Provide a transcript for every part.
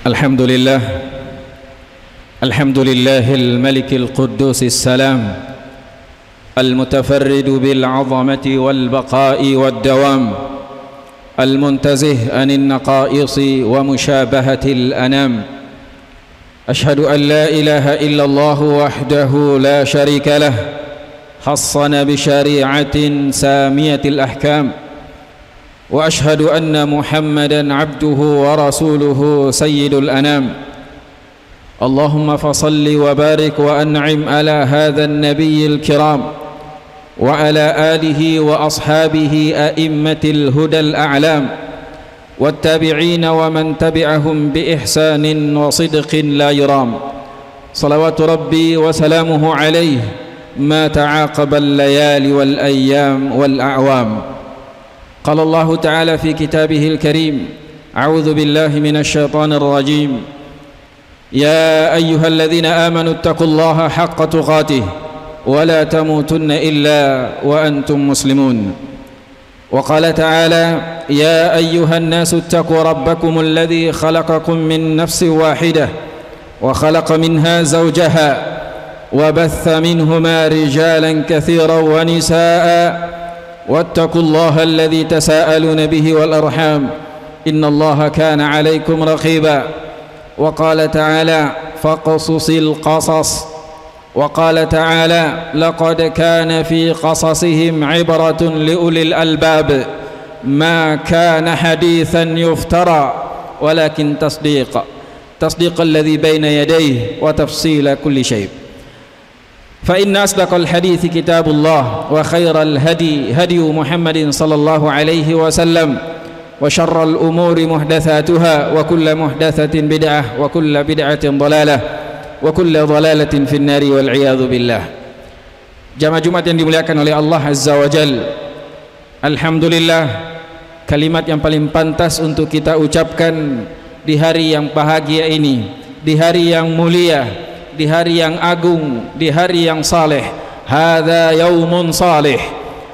Alhamdulillah, Alhamdulillahil Malikil Quddusis Salam, Al-Mutafarridu bil 'azamati wal baqa'i wad dawam, Al-Muntazih anin naqa'isi wa musyabahatil anam. Ashhadu an la ilaha illallah wahdahu la syarika lah, khassana bi syari'atin samiyatil ahkam. وأشهد أن محمدًا عبده ورسوله سيد الأنام. اللهم فصل وبارك وأنعم على هذا النبي الكرام وعلى آله وأصحابه أئمة الهدى الأعلام والتابعين ومن تبعهم بإحسان وصدق لا يرام. صلوات ربي وسلامه عليه ما تعاقب الليالي والأيام والأعوام. قال الله تعالى في كتابه الكريم: أعوذ بالله من الشيطان الرجيم. يا أيها الذين آمنوا اتقوا الله حق تقاته ولا تموتن إلا وأنتم مسلمون. وقال تعالى: يا أيها الناس اتقوا ربكم الذي خلقكم من نفس واحدة وخلق منها زوجها وبث منهما رجالا كثيرا ونساء واتقوا الله الذي تساءلون به والأرحام إن الله كان عليكم رقيبا. وقال تعالى: فاقصص القصص. وقال تعالى: لقد كان في قصصهم عبرة لأولي الألباب ما كان حديثا يفترى ولكن تصديق الذي بين يديه وتفصيل كل شيء. فإن أصدق الحديث كتاب الله وخير الهدي هدي محمد صلى الله عليه وسلم وشر الأمور محدثاتها وكل محدثة بدعة وكل بدعة ضلالة وكل ضلالة في النار والعياذ بالله. Jamaah Jumat yang dimuliakan oleh Allah Azza wa Jal, alhamdulillah, kalimat yang paling pantas untuk kita ucapkan di hari yang bahagia ini, di hari yang mulia, di hari yang agung, di hari yang saleh. Hadza yaumun salih,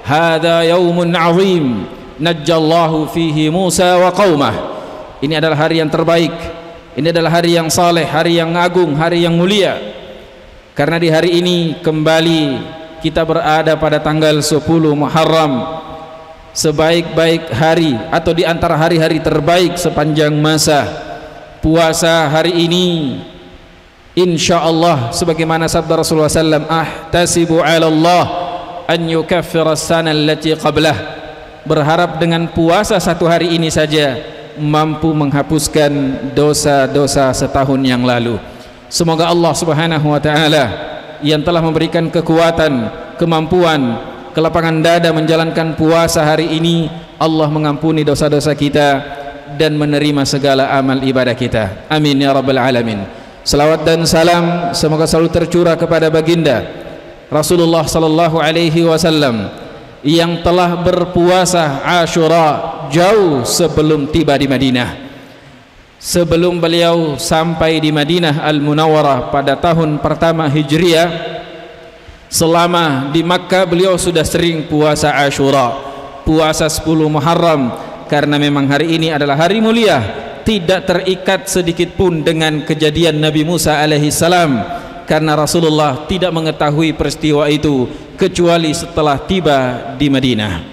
hadza yaumun azim, najjallahu fihi Musa wa qaumah. Ini adalah hari yang terbaik, ini adalah hari yang saleh, hari yang agung, hari yang mulia. Karena di hari ini kembali kita berada pada tanggal 10 Muharram, sebaik-baik hari atau di antara hari-hari terbaik sepanjang masa. Puasa hari ini insyaallah sebagaimana sabda Rasulullah sallam, ahtasibu 'ala Allah an yukaffira as-sana allati qablah, berharap dengan puasa satu hari ini saja mampu menghapuskan dosa-dosa setahun yang lalu. Semoga Allah Subhanahu wa taala yang telah memberikan kekuatan, kemampuan, kelapangan dada menjalankan puasa hari ini, Allah mengampuni dosa-dosa kita dan menerima segala amal ibadah kita. Amin ya rabbal alamin. Salawat dan salam semoga selalu tercurah kepada baginda Rasulullah sallallahu alaihi wasallam yang telah berpuasa Asyura jauh sebelum tiba di Madinah. Sebelum beliau sampai di Madinah Al-Munawwarah pada tahun pertama Hijriah, selama di Makkah beliau sudah sering puasa Asyura, puasa 10 Muharram, karena memang hari ini adalah hari mulia, tidak terikat sedikit pun dengan kejadian Nabi Musa alaihissalam, karena Rasulullah tidak mengetahui peristiwa itu kecuali setelah tiba di Madinah.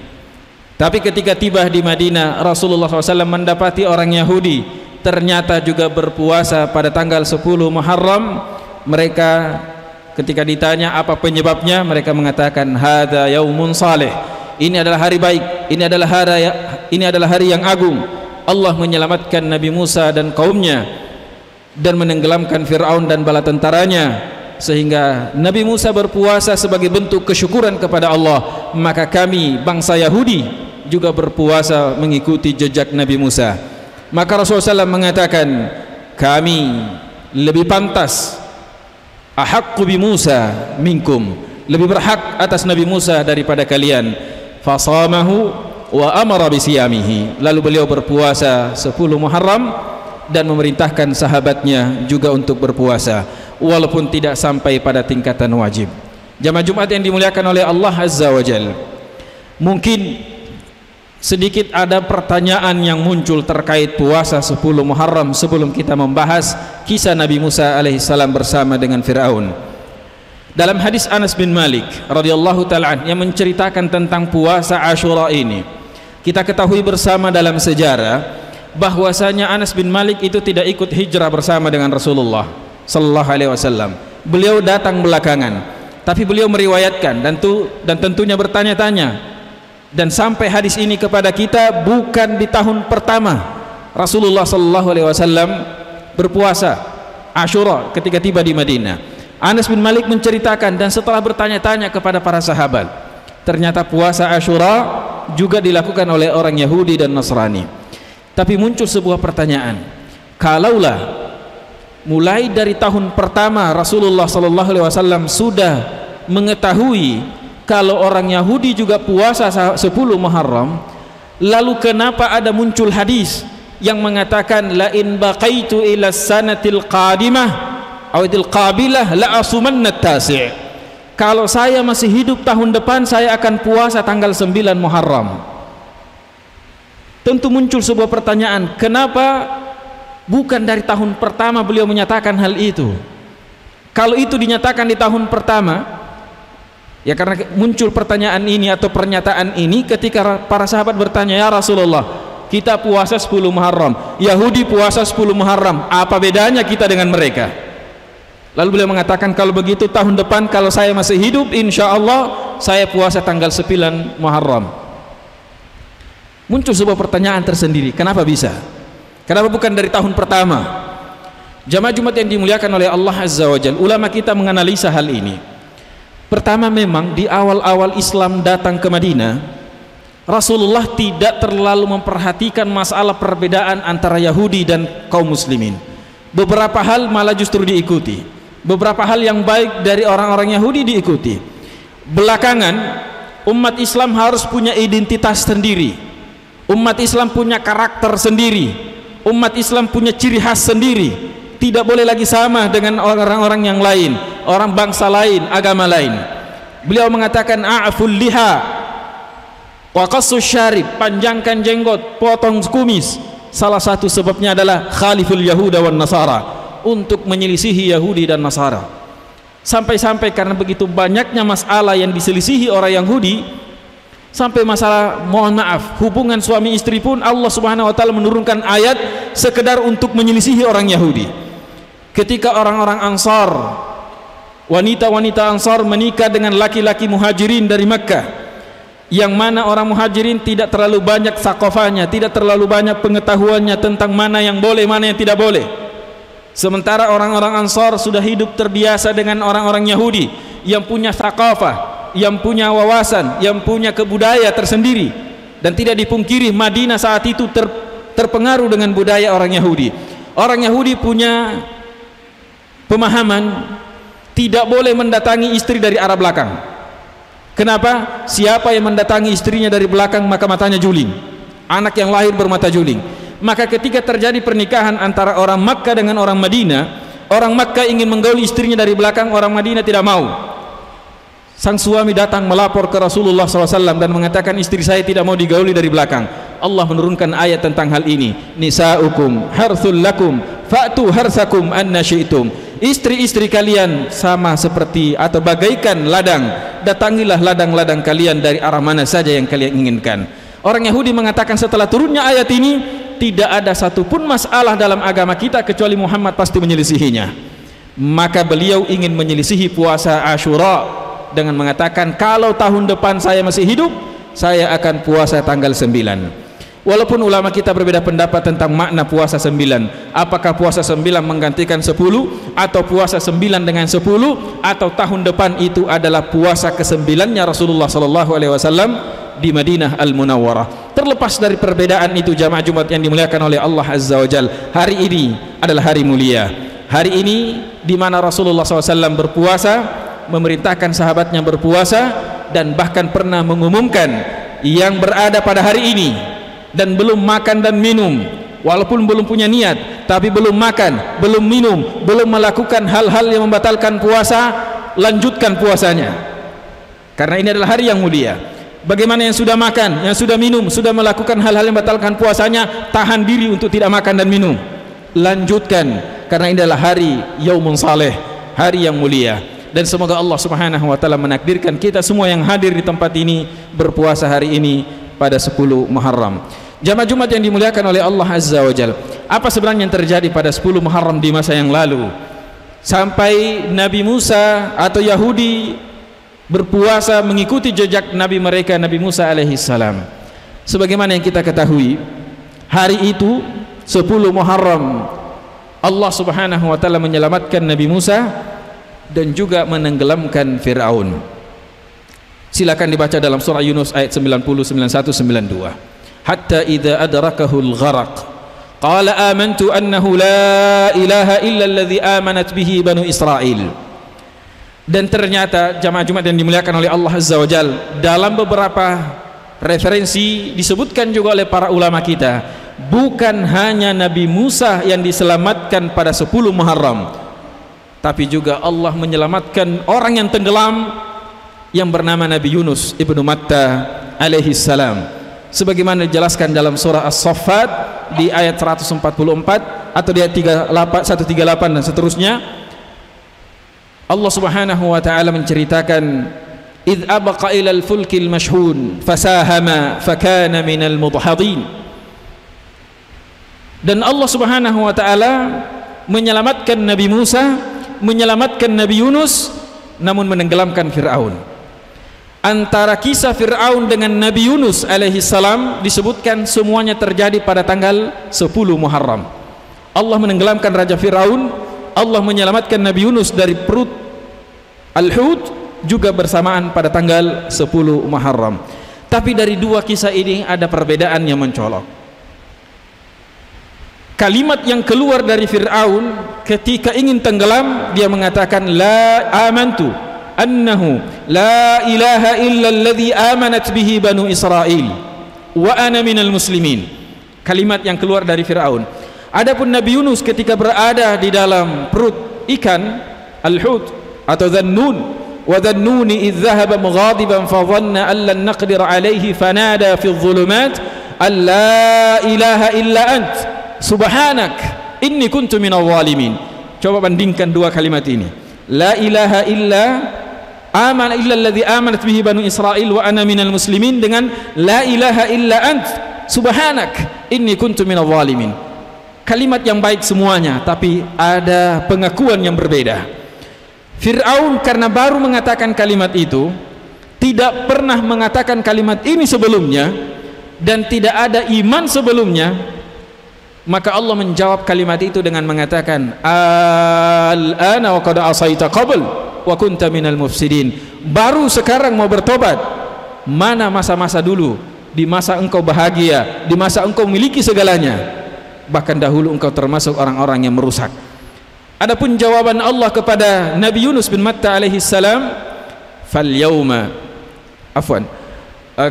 Tapi ketika tiba di Madinah, Rasulullah SAW mendapati orang Yahudi ternyata juga berpuasa pada tanggal 10 Muharram. Mereka ketika ditanya apa penyebabnya, mereka mengatakan hadza yaumun salih, ini adalah hari baik, ini adalah hari yang agung. Allah menyelamatkan Nabi Musa dan kaumnya dan menenggelamkan Fir'aun dan bala tentaranya, sehingga Nabi Musa berpuasa sebagai bentuk kesyukuran kepada Allah. Maka kami bangsa Yahudi juga berpuasa mengikuti jejak Nabi Musa. Maka Rasulullah SAW mengatakan, kami lebih pantas, ahaqqu bi Musa minkum, lebih berhak atas Nabi Musa daripada kalian. Fasamahu wa amara bisiyamihi, lalu beliau berpuasa 10 Muharram dan memerintahkan sahabatnya juga untuk berpuasa walaupun tidak sampai pada tingkatan wajib. Jamaah Jumat yang dimuliakan oleh Allah Azza wa Jalla, mungkin sedikit ada pertanyaan yang muncul terkait puasa 10 Muharram sebelum kita membahas kisah Nabi Musa alaihissalam bersama dengan Fir'aun. Dalam hadis Anas bin Malik radhiyallahu ta'ala yang menceritakan tentang puasa Asyura ini, kita ketahui bersama dalam sejarah bahwasanya Anas bin Malik itu tidak ikut hijrah bersama dengan Rasulullah sallallahu alaihi wasallam. Beliau datang belakangan, tapi beliau meriwayatkan dan tentunya bertanya-tanya, dan sampai hadis ini kepada kita bukan di tahun pertama Rasulullah sallallahu alaihi wasallam berpuasa Asyura ketika tiba di Madinah. Anas bin Malik menceritakan, dan setelah bertanya-tanya kepada para sahabat, ternyata puasa Asyura juga dilakukan oleh orang Yahudi dan Nasrani. Tapi muncul sebuah pertanyaan, kalaulah mulai dari tahun pertama Rasulullah sallallahu alaihi wasallam sudah mengetahui kalau orang Yahudi juga puasa 10 Muharram, lalu kenapa ada muncul hadis yang mengatakan la in baqaitu ila sanatil qadimah aw idil qabilah la asumanna tasi', kalau saya masih hidup tahun depan saya akan puasa tanggal 9 Muharram. Tentu muncul sebuah pertanyaan, kenapa bukan dari tahun pertama beliau menyatakan hal itu? Kalau itu dinyatakan di tahun pertama, ya karena muncul pertanyaan ini atau pernyataan ini ketika para sahabat bertanya, ya Rasulullah, kita puasa 10 Muharram, Yahudi puasa 10 Muharram, apa bedanya kita dengan mereka? Lalu beliau mengatakan, kalau begitu tahun depan kalau saya masih hidup, insya Allah saya puasa tanggal 9 Muharram. Muncul sebuah pertanyaan tersendiri, kenapa bisa? Kenapa bukan dari tahun pertama? Jamaah Jumat yang dimuliakan oleh Allah Azza wa Jalla, ulama kita menganalisa hal ini. Pertama, memang di awal-awal Islam datang ke Madinah, Rasulullah tidak terlalu memperhatikan masalah perbedaan antara Yahudi dan kaum muslimin. Beberapa hal malah justru diikuti, beberapa hal yang baik dari orang-orang Yahudi diikuti. Belakangan umat Islam harus punya identitas sendiri, umat Islam punya karakter sendiri, umat Islam punya ciri khas sendiri, tidak boleh lagi sama dengan orang-orang yang lain, orang bangsa lain, agama lain. Beliau mengatakan a'ful liha wa qassus syarib, panjangkan jenggot, potong kumis. Salah satu sebabnya adalah khaliful yahuda wan nasara, untuk menyelisihi Yahudi dan Nasara. Sampai-sampai karena begitu banyaknya masalah yang diselisihi orang Yahudi, sampai masalah, mohon maaf, hubungan suami istri pun Allah Subhanahu wa taala menurunkan ayat sekedar untuk menyelisihi orang Yahudi. Ketika orang-orang Ansar, wanita-wanita Ansar menikah dengan laki-laki Muhajirin dari Makkah, yang mana orang Muhajirin tidak terlalu banyak sakofanya, tidak terlalu banyak pengetahuannya tentang mana yang boleh, mana yang tidak boleh. Sementara orang-orang Ansar sudah hidup terbiasa dengan orang-orang Yahudi yang punya sakofah, yang punya wawasan, yang punya kebudayaan tersendiri. Dan tidak dipungkiri Madinah saat itu terpengaruh dengan budaya orang Yahudi. Orang Yahudi punya pemahaman tidak boleh mendatangi istri dari arah belakang. Kenapa? Siapa yang mendatangi istrinya dari belakang maka matanya juling, anak yang lahir bermata juling. Maka ketika terjadi pernikahan antara orang Makkah dengan orang Madinah, orang Makkah ingin menggauli istrinya dari belakang, orang Madinah tidak mau. Sang suami datang melapor ke Rasulullah SAW dan mengatakan, istri saya tidak mau digauli dari belakang. Allah menurunkan ayat tentang hal ini, nisa'ukum harthul lakum fa'tu harsakum anna syi'tum. Istri-istri kalian sama seperti atau bagaikan ladang, datangilah ladang-ladang kalian dari arah mana saja yang kalian inginkan. Orang Yahudi mengatakan setelah turunnya ayat ini, tidak ada satupun masalah dalam agama kita kecuali Muhammad pasti menyelisihinya. Maka beliau ingin menyelisihi puasa Asyura dengan mengatakan, kalau tahun depan saya masih hidup, saya akan puasa tanggal 9. Walaupun ulama kita berbeda pendapat tentang makna puasa 9, apakah puasa 9 menggantikan 10, atau puasa 9 dengan 10, atau tahun depan itu adalah puasa ke-9-nya Rasulullah SAW di Madinah Al-Munawwarah. Terlepas dari perbedaan itu, jamaah Jumat yang dimuliakan oleh Allah Azza wa Jalla, hari ini adalah hari mulia. Hari ini di mana Rasulullah SAW berpuasa, memerintahkan sahabatnya berpuasa, dan bahkan pernah mengumumkan yang berada pada hari ini dan belum makan dan minum, walaupun belum punya niat, tapi belum makan, belum minum, belum melakukan hal-hal yang membatalkan puasa, lanjutkan puasanya, karena ini adalah hari yang mulia. Bagaimana yang sudah makan, yang sudah minum, sudah melakukan hal-hal yang membatalkan puasanya, tahan diri untuk tidak makan dan minum. Lanjutkan, karena ini adalah hari Yaumun Saleh, hari yang mulia. Dan semoga Allah Subhanahu wa taala menakdirkan kita semua yang hadir di tempat ini berpuasa hari ini pada 10 Muharram. Jamaah Jumat yang dimuliakan oleh Allah Azza wa Jalla, apa sebenarnya yang terjadi pada 10 Muharram di masa yang lalu sampai Nabi Musa atau Yahudi berpuasa mengikuti jejak Nabi mereka, Nabi Musa alaihissalam? Sebagaimana yang kita ketahui, hari itu 10 Muharram Allah Subhanahu wa taala menyelamatkan Nabi Musa dan juga menenggelamkan Fir'aun. Silakan dibaca dalam surah Yunus ayat 90, 91, 92. Hatta idza adrakahul gharaq qala amantu annahu la ilaha illa alladhi amanat bihi banu Israil. Dan ternyata jamaah Jumat yang dimuliakan oleh Allah Azza wa Jalla, dalam beberapa referensi disebutkan juga oleh para ulama kita, bukan hanya Nabi Musa yang diselamatkan pada 10 Muharram, tapi juga Allah menyelamatkan orang yang tenggelam yang bernama Nabi Yunus ibnu Matta alaihi salam, sebagaimana dijelaskan dalam surah As-Saffat di ayat 144 atau di ayat 138 dan seterusnya. Allah Subhanahu wa taala menceritakan, idh abaqa ilal fulkil mashhun fasahama fakana minal mudhadin. Dan Allah Subhanahu wa taala menyelamatkan Nabi Musa, menyelamatkan Nabi Yunus, namun menenggelamkan Fir'aun. Antara kisah Fir'aun dengan Nabi Yunus alaihi salam disebutkan semuanya terjadi pada tanggal 10 Muharram. Allah menenggelamkan Raja Fir'aun, Allah menyelamatkan Nabi Yunus dari perut Al-Hud juga bersamaan pada tanggal 10 Muharram. Tapi dari dua kisah ini ada perbedaan yang mencolok. Kalimat yang keluar dari Fir'aun ketika ingin tenggelam, dia mengatakan la amantu annahu la ilaha illa alladhi amanat bihi banu Israil wa ana minal muslimin. Kalimat yang keluar dari Fir'aun. Adapun Nabi Yunus ketika berada di dalam perut ikan Al-Hud atau Dhannun, wa dhannuni idh dhahaba mughadiban fa dhanna an lan naqdir alayhi fanada fi dhulumat alla ilaha illa ant subhanak inni kuntu minadh dhalimin. Coba bandingkan dua kalimat ini, la ilaha illa alladhi amanat bihi banu Israil wa ana minal muslimin, dengan la ilaha illa ant subhanak inni kuntu minadh dhalimin. Kalimat yang baik semuanya, tapi ada pengakuan yang berbeda. Fir'aun karena baru mengatakan kalimat itu, tidak pernah mengatakan kalimat ini sebelumnya, dan tidak ada iman sebelumnya, maka Allah menjawab kalimat itu dengan mengatakan al-ana wa qad asaita qabl wa kunta minal mufsidin. Baru sekarang mau bertobat, mana masa-masa dulu, di masa engkau bahagia, di masa engkau memiliki segalanya, bahkan dahulu engkau termasuk orang-orang yang merusak. Adapun jawaban Allah kepada Nabi Yunus bin Matta alaihi salam, fal yauma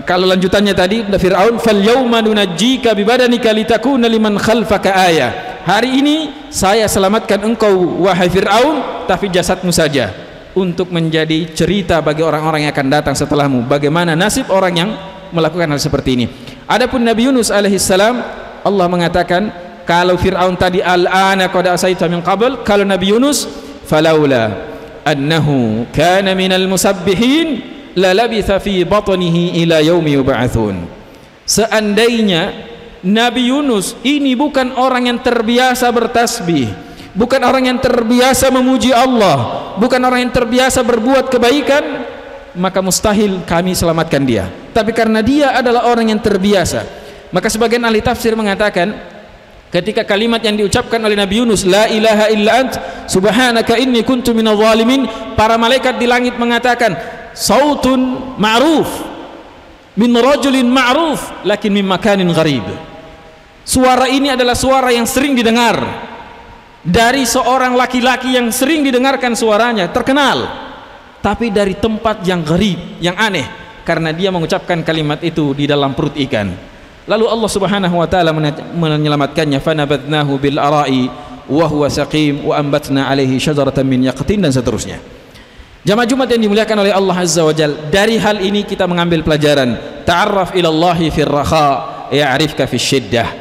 kalau lanjutannya tadi Fir'aun, fal yauma nunajjika bi badanika litakuna liman khalfaka ayah. Hari ini saya selamatkan engkau wahai Fir'aun, tapi jasadmu saja, untuk menjadi cerita bagi orang-orang yang akan datang setelahmu, bagaimana nasib orang yang melakukan hal seperti ini. Adapun Nabi Yunus alaihi salam, Allah mengatakan, kalau Fir'aun tadi al-ana qad asaita min qabl, kalau Nabi Yunus falaula annahu kana minal musabbihin la labitha fi batnihi ila yaumi yub'atsun. Seandainya Nabi Yunus ini bukan orang yang terbiasa bertasbih, bukan orang yang terbiasa memuji Allah, bukan orang yang terbiasa berbuat kebaikan, maka mustahil kami selamatkan dia. Tapi karena dia adalah orang yang terbiasa, maka sebagian ahli tafsir mengatakan, ketika kalimat yang diucapkan oleh Nabi Yunus, la ilaha illa ant subhanaka inni kuntu minadh dhalimin, para malaikat di langit mengatakan, sautun ma'ruf min rajulin ma'ruf lakin min makanin gharib. Suara ini adalah suara yang sering didengar dari seorang laki-laki yang sering didengarkan suaranya, terkenal, tapi dari tempat yang gharib, yang aneh, karena dia mengucapkan kalimat itu di dalam perut ikan. Lalu Allah Subhanahu wa taala menyelamatkannya, fanabadnahu bil ara'i wa huwa saqim wa ambatna alaihi syajaratan min yaqtin, dan seterusnya. Jamaah Jumat yang dimuliakan oleh Allah Azza wa Jalla, dari hal ini kita mengambil pelajaran. Ta'arraf ilallahi fir raha ya'rifka fis syiddah.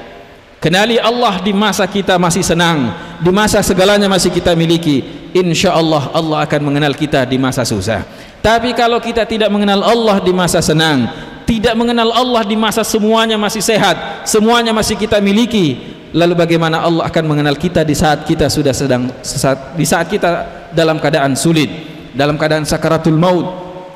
Kenali Allah di masa kita masih senang, di masa segalanya masih kita miliki. Insyaallah Allah akan mengenal kita di masa susah. Tapi kalau kita tidak mengenal Allah di masa senang, tidak mengenal Allah di masa semuanya masih sehat, semuanya masih kita miliki, lalu bagaimana Allah akan mengenal kita di saat kita sudah di saat kita dalam keadaan sulit, dalam keadaan sakaratul maut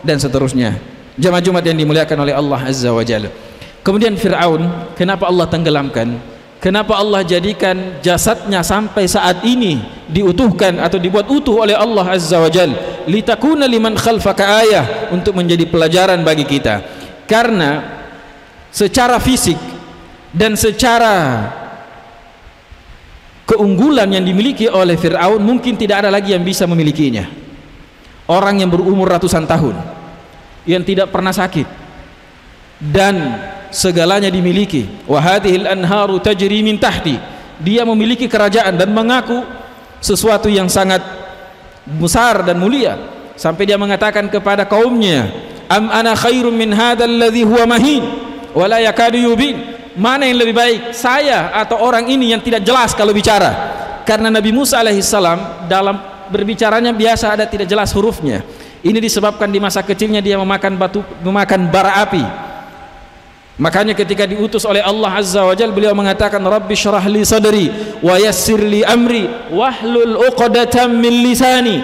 dan seterusnya. Jamaah Jumat yang dimuliakan oleh Allah Azza wa Jalla. Kemudian Fir'aun, kenapa Allah tenggelamkan? Kenapa Allah jadikan jasadnya sampai saat ini diutuhkan atau dibuat utuh oleh Allah Azza wa Jalla? Litakuna liman khalfaka ayah, untuk menjadi pelajaran bagi kita. Karena secara fisik dan secara keunggulan yang dimiliki oleh Fir'aun mungkin tidak ada lagi yang bisa memilikinya. Orang yang berumur ratusan tahun, yang tidak pernah sakit dan segalanya dimiliki. Wa hadhil anharu tajri min tahti, dia memiliki kerajaan dan mengaku sesuatu yang sangat besar dan mulia, sampai dia mengatakan kepada kaumnya, am ana khairum min hadzal ladzi huwa mahin wa la yakadu yubin. Mana yang lebih baik, saya atau orang ini yang tidak jelas kalau bicara? Karena Nabi Musa alaihissalam dalam berbicaranya biasa ada tidak jelas hurufnya. Ini disebabkan di masa kecilnya dia memakan bara api. Makanya ketika diutus oleh Allah Azza wa Jalla, beliau mengatakan, Rabbi syrah li sadri wa yassir li amri wahlul 'uqdatam min lisani.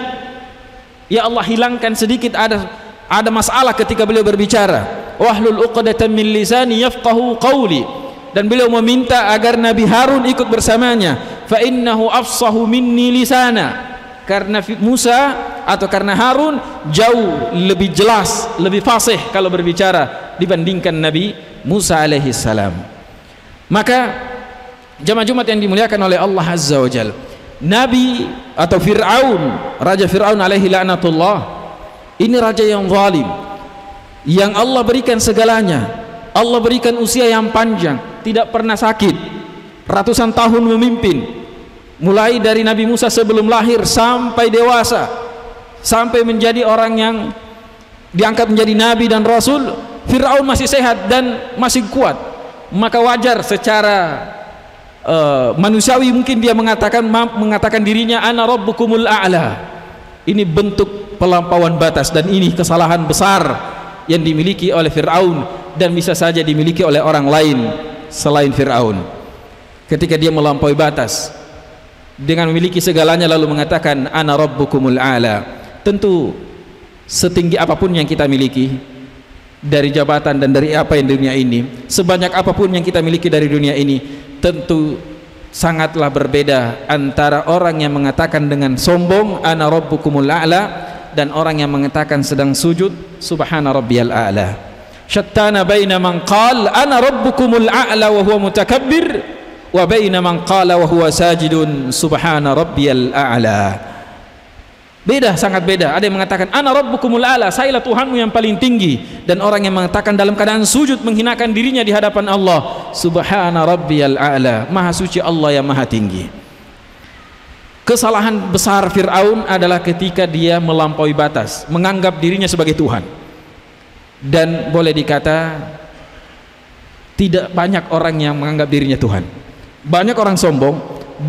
Ya Allah, hilangkan sedikit ada masalah ketika beliau berbicara. Wahlul 'uqdatam min lisani yafqahu qawli. Dan beliau meminta agar Nabi Harun ikut bersamanya. Fa innahu afsahu minni lisana. Karena Musa atau karena Harun jauh lebih jelas, lebih fasih kalau berbicara dibandingkan Nabi Musa alaihi salam. Maka jamaah Jumat yang dimuliakan oleh Allah Azza wa Jalla, Nabi atau Fir'aun, Raja Fir'aun alaihi la'natullah, ini raja yang zalim, yang Allah berikan segalanya. Allah berikan usia yang panjang, tidak pernah sakit, ratusan tahun memimpin, mulai dari Nabi Musa sebelum lahir sampai dewasa, sampai menjadi orang yang diangkat menjadi nabi dan rasul. Fir'aun masih sehat dan masih kuat. Maka wajar secara manusiawi mungkin dia mengatakan dirinya ana rabbukumul a'la. Ini bentuk pelampauan batas, dan ini kesalahan besar yang dimiliki oleh Fir'aun dan bisa saja dimiliki oleh orang lain selain Fir'aun. Ketika dia melampaui batas dengan memiliki segalanya lalu mengatakan ana rabbukumul a'la. Tentu setinggi apapun yang kita miliki dari jabatan dan dari apa yang dunia ini, sebanyak apapun yang kita miliki dari dunia ini, tentu sangatlah berbeda antara orang yang mengatakan dengan sombong ana rabbukumul a'la dan orang yang mengatakan sedang sujud subhana rabbiyal a'la. Syattana baina man qala ana rabbukumul a'la wa huwa mutakabbir wa baina man qala wa huwa sajidun subhana rabbiyal a'la. Beda, sangat beda. Ada yang mengatakan ana rabbukumul a'la, sailah Tuhanmu yang paling tinggi, dan orang yang mengatakan dalam keadaan sujud menghinakan dirinya di hadapan Allah, subhana rabbiyal a'la, maha suci Allah yang maha tinggi. Kesalahan besar Fir'aun adalah ketika dia melampaui batas, menganggap dirinya sebagai Tuhan. Dan boleh dikata tidak banyak orang yang menganggap dirinya Tuhan. Banyak orang sombong,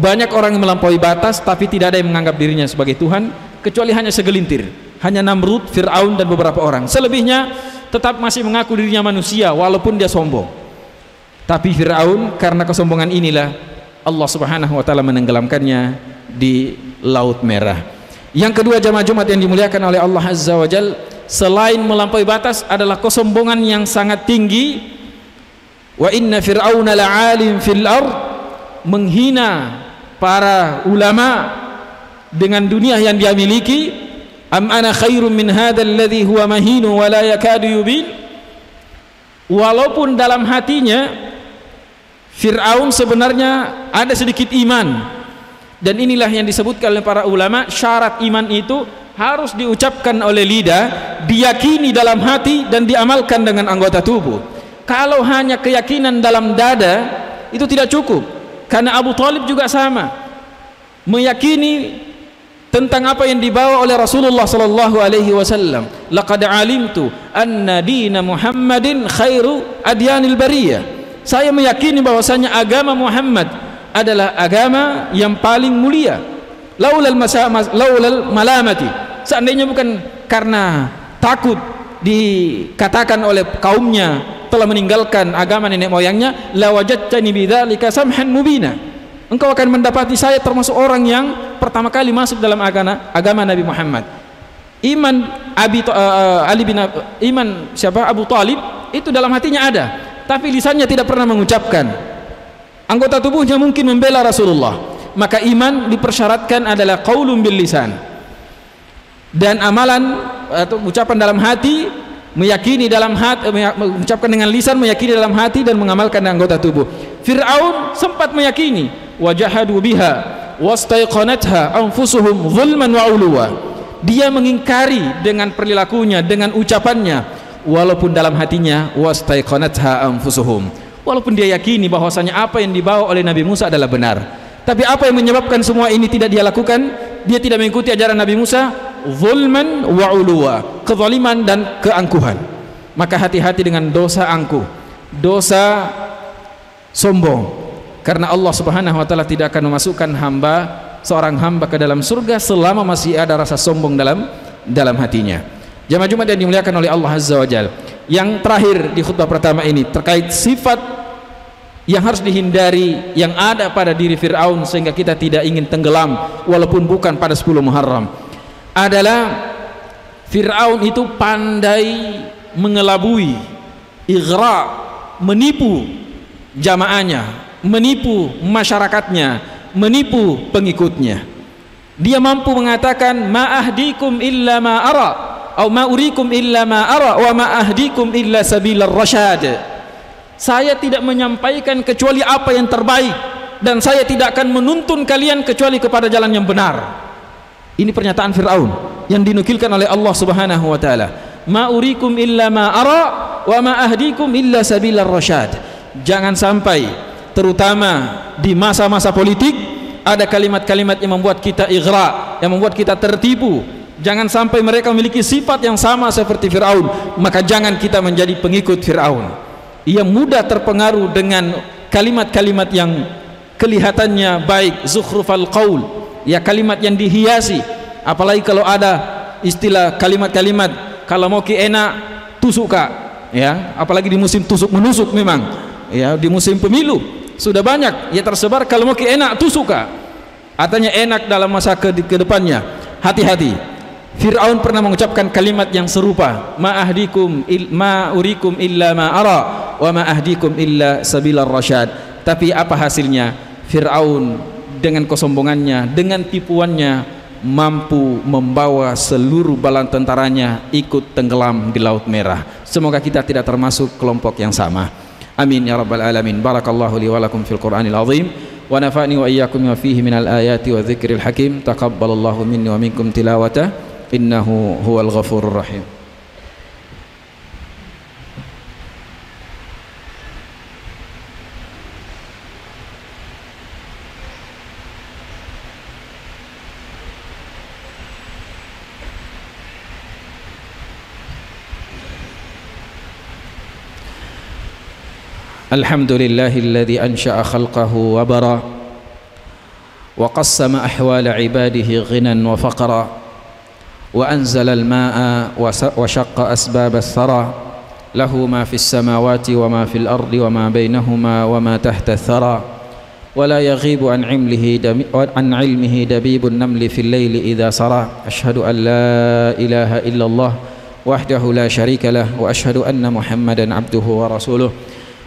banyak orang yang melampaui batas, tapi tidak ada yang menganggap dirinya sebagai Tuhan, kecuali hanya segelintir, hanya Namrud, Fir'aun dan beberapa orang. Selebihnya tetap masih mengaku dirinya manusia walaupun dia sombong. Tapi Fir'aun, karena kesombongan inilah Allah Subhanahu wa taala menenggelamkannya di Laut Merah. Yang kedua jamaah Jumat yang dimuliakan oleh Allah Azza wa Jalla, selain melampaui batas adalah kesombongan yang sangat tinggi. Wa inna fir'auna la'alim fil ard, menghina para ulama dengan dunia yang dia miliki. Am ana khairum min hadzal ladzi huwa mahinu wa la yakadu yubin. Walaupun dalam hatinya Fir'aun sebenarnya ada sedikit iman, dan inilah yang disebutkan oleh para ulama, syarat iman itu harus diucapkan oleh lidah, diyakini dalam hati, dan diamalkan dengan anggota tubuh. Kalau hanya keyakinan dalam dada itu tidak cukup, karena Abu Talib juga sama, meyakini tentang apa yang dibawa oleh Rasulullah sallallahu alaihi wasallam. Laqad alimtu anna dina Muhammadin khairu adyanil bariyah. Saya meyakini bahwasanya agama Muhammad adalah agama yang paling mulia. Laulal malamati, seandainya bukan karena takut dikatakan oleh kaumnya telah meninggalkan agama nenek moyangnya, la wajadtani bidzalika samhan mubina. Engkau akan mendapati saya termasuk orang yang pertama kali masuk dalam agama Nabi Muhammad. Abu Talib itu dalam hatinya ada, tapi lisannya tidak pernah mengucapkan. Anggota tubuhnya mungkin membela Rasulullah. Maka iman dipersyaratkan adalah qaulun bil lisan, dan amalan atau ucapan dalam hati, meyakini dalam hati, mengucapkan dengan lisan, meyakini dalam hati, dan mengamalkan dengan anggota tubuh. Fir'aun sempat meyakini, wajahadu biha wastaiqanatha anfusuhum zulman wa uluwa. Dia mengingkari dengan perilakunya, dengan ucapannya, walaupun dalam hatinya wastaiqanatha anfusuhum, walaupun dia yakini bahwasanya apa yang dibawa oleh Nabi Musa adalah benar. Tapi apa yang menyebabkan semua ini tidak dia lakukan? Dia tidak mengikuti ajaran Nabi Musa. Zulman wa uluwa, kezaliman dan keangkuhan. Maka hati-hati dengan dosa angkuh, dosa sombong, karena Allah Subhanahu wa taala tidak akan memasukkan seorang hamba ke dalam surga selama masih ada rasa sombong dalam hatinya. Jamaah Jumat yang dimuliakan oleh Allah Azza wa Jalla, yang terakhir di khutbah pertama ini terkait sifat yang harus dihindari yang ada pada diri Fir'aun sehingga kita tidak ingin tenggelam walaupun bukan pada 10 Muharram, adalah Fir'aun itu pandai mengelabui, ighra, menipu jamaahnya, menipu masyarakatnya, menipu pengikutnya. Dia mampu mengatakan ma ahdikum illa ma ara, atau ma urikum illa ma ara, wa ma ahdikum illa sabilar rasyad. Saya tidak menyampaikan kecuali apa yang terbaik, dan saya tidak akan menuntun kalian kecuali kepada jalan yang benar. Ini pernyataan Fir'aun yang dinukilkan oleh Allah Subhanahu wa taala. Ma urikum illa ma ara wa ma ahdikum illa sabilar rasyad. Jangan sampai, terutama di masa-masa politik, ada kalimat-kalimat yang membuat kita ighra, yang membuat kita tertipu. Jangan sampai mereka memiliki sifat yang sama seperti Fir'aun, maka jangan kita menjadi pengikut Fir'aun. Ia mudah terpengaruh dengan kalimat-kalimat yang kelihatannya baik, zukhrufal qaul, ya, kalimat yang dihiasi. Apalagi kalau ada istilah kalimat-kalimat, kalau mau ki enak tusuk kak, ya, apalagi di musim tusuk menusuk, memang ya, di musim pemilu sudah banyak ya tersebar, kalau mau ki enak tusuk kak, artinya enak dalam masa ke depannya. Hati-hati. Fir'aun pernah mengucapkan kalimat yang serupa, ma urikum illa ma ara wa ma ahdikum illa sabilar rasyad. Tapi apa hasilnya? Fir'aun dengan kesombongannya, dengan tipuannya, mampu membawa seluruh bala tentaranya ikut tenggelam di Laut Merah. Semoga kita tidak termasuk kelompok yang sama. Amin ya rabbal alamin. Barakallahu li wa lakum fil Qur'anil azim, wa nafa'ni wa iyyakum ma fihi minal ayati wa dzikril hakim. Taqabbalallahu minni wa minkum tilawatah, innahu huwal ghafurur rahim. Alhamdulillahilladzi ansha'a khalqahu wa bara wa qassama ahwala ibadihi ghinan wa faqra wa anzala al-ma'a wa shaqqa asbab ath-thara lahu ma fis samawati wa ma fil ardi wa ma bainahuma wa ma tahta ath-thara wa la yaghibu an ilmihi dabibun namli fil layli idha sara. Ashhadu an la ilaha illallah wahdahu la sharika lah wa ashhadu anna Muhammadan abduhu wa rasuluh.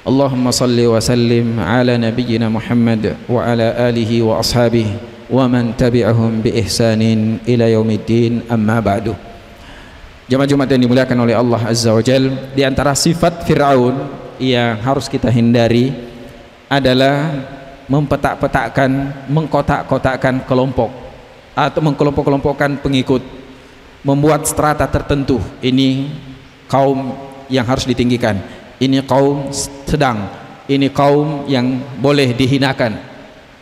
Allahumma salli wa sallim ala nabiyyina Muhammad wa ala alihi wa ashabihi wa man tabi'ahum bi ihsanin ila yaumiddin, amma ba'du. Jamaah Jumat yang dimuliakan oleh Allah Azza wa Jalla, di antara sifat Fir'aun yang harus kita hindari adalah mempetak-petakkan, mengkotak-kotakkan kelompok atau mengkelompok-kelompokkan pengikut, membuat strata tertentu. Ini kaum yang harus ditinggikan, ini kaum sedang, ini kaum yang boleh dihinakan.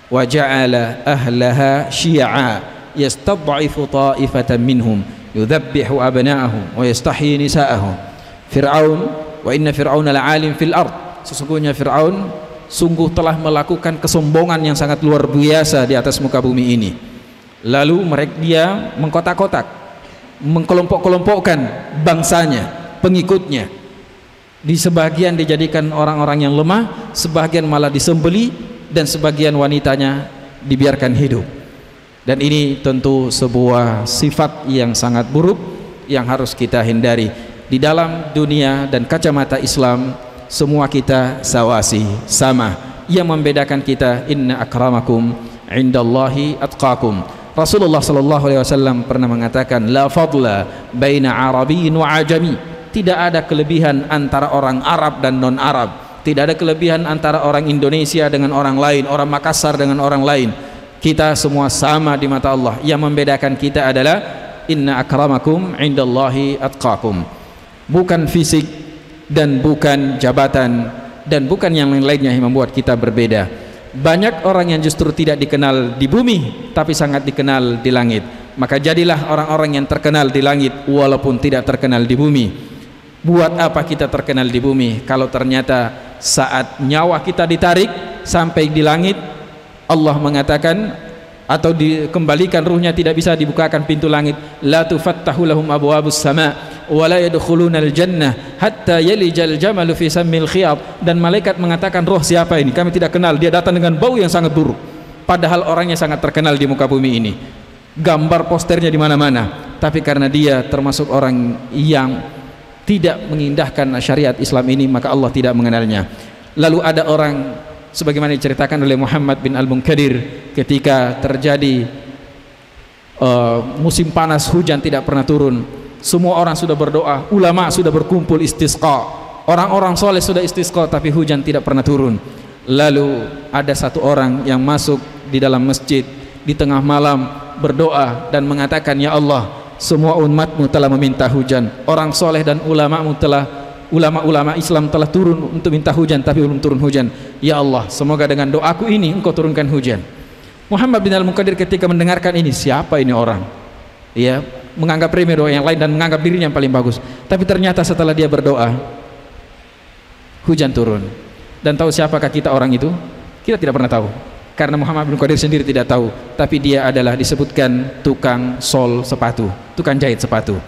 Wa ja'ala ahlaha syi'a, yastad'ifu ta'ifatan minhum yudhabbihu abna'ahum wa yastahyi nisa'ahum. Fir'aun, wa inna fir'auna la'alim fil ard, sesungguhnya Fir'aun sungguh telah melakukan kesombongan yang sangat luar biasa di atas muka bumi ini. Lalu dia mengkotak-kotak, mengkelompok-kelompokkan bangsanya, pengikutnya. Di sebagian dijadikan orang-orang yang lemah, sebagian malah disembeli, dan sebagian wanitanya dibiarkan hidup. Dan ini tentu sebuah sifat yang sangat buruk yang harus kita hindari. Di dalam dunia dan kacamata Islam, semua kita sawasi, sama. Yang membedakan kita, inna akramakum indallahi atqakum. Rasulullah sallallahu alaihi wasallam pernah mengatakan, la fadla baina arabiyyin wa ajami. Tidak ada kelebihan antara orang Arab dan non-Arab. Tidak ada kelebihan antara orang Indonesia dengan orang lain, orang Makassar dengan orang lain. Kita semua sama di mata Allah. Yang membedakan kita adalah inna akramakum indallahi atqakum. Bukan fisik dan bukan jabatan dan bukan yang lain-lainnya yang membuat kita berbeda. Banyak orang yang justru tidak dikenal di bumi tapi sangat dikenal di langit. Maka jadilah orang-orang yang terkenal di langit walaupun tidak terkenal di bumi. Buat apa kita terkenal di bumi kalau ternyata saat nyawa kita ditarik sampai di langit, Allah mengatakan atau dikembalikan ruhnya tidak bisa dibukakan pintu langit, la tufattahu lahum abwabus sama wa la yadkhulunal jannah hatta yalijal jamalu fi sammil khiyat. Dan malaikat mengatakan, roh siapa ini? Kami tidak kenal, dia datang dengan bau yang sangat buruk, padahal orangnya sangat terkenal di muka bumi ini, gambar posternya di mana-mana, tapi karena dia termasuk orang yang tidak mengindahkan syariat Islam ini, maka Allah tidak mengenalnya. Lalu ada orang sebagaimana diceritakan oleh Muhammad bin Al-Munkadir, ketika terjadi musim panas, hujan tidak pernah turun, semua orang sudah berdoa, ulama sudah berkumpul istisqa, orang-orang soleh sudah istisqa, tapi hujan tidak pernah turun. Lalu ada satu orang yang masuk di dalam masjid di tengah malam berdoa dan mengatakan, ya Allah, semua umatmu telah meminta hujan, orang soleh dan ulama Islam telah turun untuk minta hujan tapi belum turun hujan. Ya Allah, semoga dengan doaku ini engkau turunkan hujan. Muhammad bin Al-Munkadir ketika mendengarkan ini, siapa ini orang? Ya, menganggap remeh doa yang lain dan menganggap dirinya yang paling bagus. Tapi ternyata setelah dia berdoa, hujan turun. Dan tahu siapakah kita orang itu? Kita tidak pernah tahu. Karena Muhammad bin Qadir sendiri tidak tahu, tapi dia adalah disebutkan tukang sol sepatu, tukang jahit sepatu.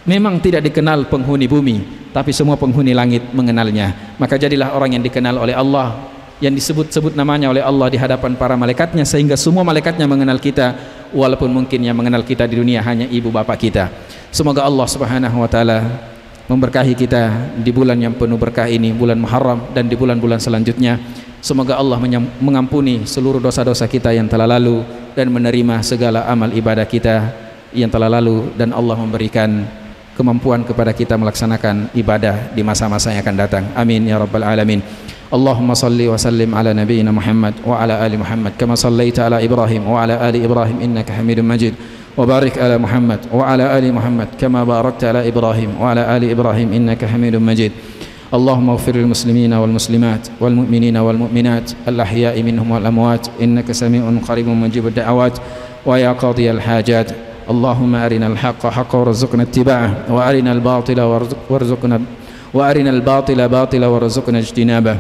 Memang tidak dikenal penghuni bumi, tapi semua penghuni langit mengenalnya. Maka jadilah orang yang dikenal oleh Allah, yang disebut-sebut namanya oleh Allah di hadapan para malaikatnya, sehingga semua malaikatnya mengenal kita, walaupun mungkin yang mengenal kita di dunia hanya ibu bapak kita. Semoga Allah Subhanahu wa taala memberkahi kita di bulan yang penuh berkah ini, bulan Muharram, dan di bulan-bulan selanjutnya. Semoga Allah mengampuni seluruh dosa-dosa kita yang telah lalu dan menerima segala amal ibadah kita yang telah lalu, dan Allah memberikan kemampuan kepada kita melaksanakan ibadah di masa-masa yang akan datang. Amin ya rabbal alamin. Allahumma salli wa sallim ala nabiyyina Muhammad wa ala ali Muhammad kama sallaita ala Ibrahim wa ala ali Ibrahim innaka Hamidum Majid, wa barik ala Muhammad wa ala ali Muhammad kama barakta ala Ibrahim wa ala ali Ibrahim innaka Hamidum Majid. اللهم اغفر للمسلمين والمسلمات والمؤمنين والمؤمنات الأحياء منهم والأموات إنك سميع قريب مجيب الدعوات ويا قاضي الحاجات. اللهم أرنا الحق حقا وارزقنا اتباعه وأرنا الباطل باطلا وارزقنا اجتنابه.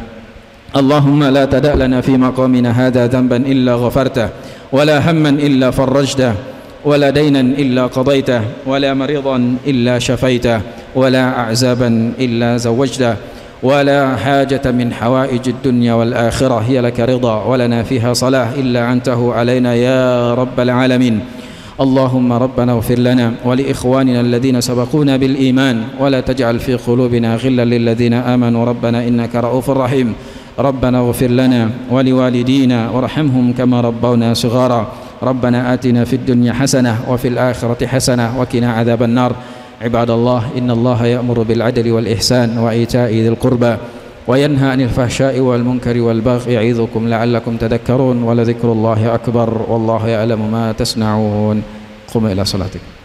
اللهم لا تدع لنا في مقامنا هذا ذنبا إلا غفرته ولا هما إلا فرجته ولا دينا إلا قضيته ولا مريضا إلا شفيته ولا أعزابا إلا زوجته ولا حاجة من حوائج الدنيا والآخرة هي لك رضا ولنا فيها صلاح إلا عنته علينا يا رب العالمين. اللهم ربنا اغفر لنا ولإخواننا الذين سبقونا بالإيمان ولا تجعل في قلوبنا غلا للذين آمنوا ربنا إنك رؤوف رحيم. ربنا اغفر لنا ولوالدينا وارحمهم كما ربونا صغارا. ربنا آتنا في الدنيا حسنة وفي الآخرة حسنة وقنا عذاب النار. عباد الله، إن الله يأمر بالعدل والإحسان وإيتاء ذي القربى وينهى عن الفحشاء والمنكر والبغي يعظكم لعلكم تذكرون ولذكر الله أكبر والله يعلم ما تصنعون. قم إلى صلاتك.